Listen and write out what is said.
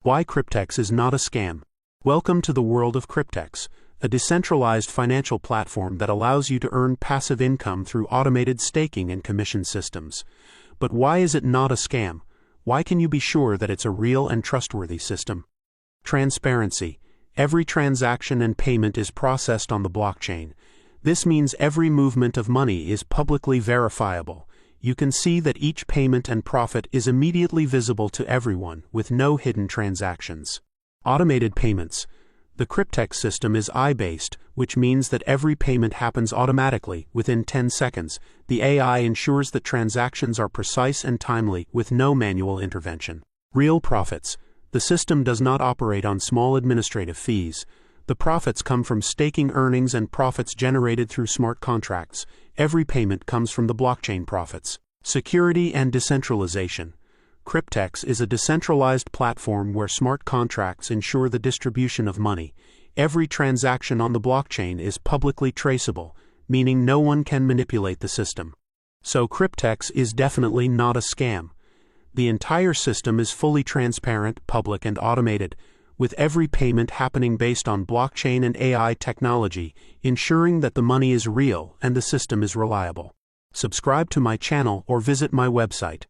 Why Cryptex is not a scam. Welcome to the world of Cryptex, a decentralized financial platform that allows you to earn passive income through automated staking and commission systems. But why is it not a scam? Why can you be sure that it's a real and trustworthy system? Transparency. Every transaction and payment is processed on the blockchain. This means every movement of money is publicly verifiable. You can see that each payment and profit is immediately visible to everyone, with no hidden transactions. Automated payments. The Cryptex system is AI-based, which means that every payment happens automatically, within 10 seconds. The AI ensures that transactions are precise and timely, with no manual intervention. Real profits. The system does not operate on small administrative fees. The profits come from staking earnings and profits generated through smart contracts. Every payment comes from the blockchain profits. Security and decentralization. Cryptex is a decentralized platform where smart contracts ensure the distribution of money. Every transaction on the blockchain is publicly traceable, meaning no one can manipulate the system. So Cryptex is definitely not a scam. The entire system is fully transparent, public, and automated, with every payment happening based on blockchain and AI technology, ensuring that the money is real and the system is reliable. Subscribe to my channel or visit my website.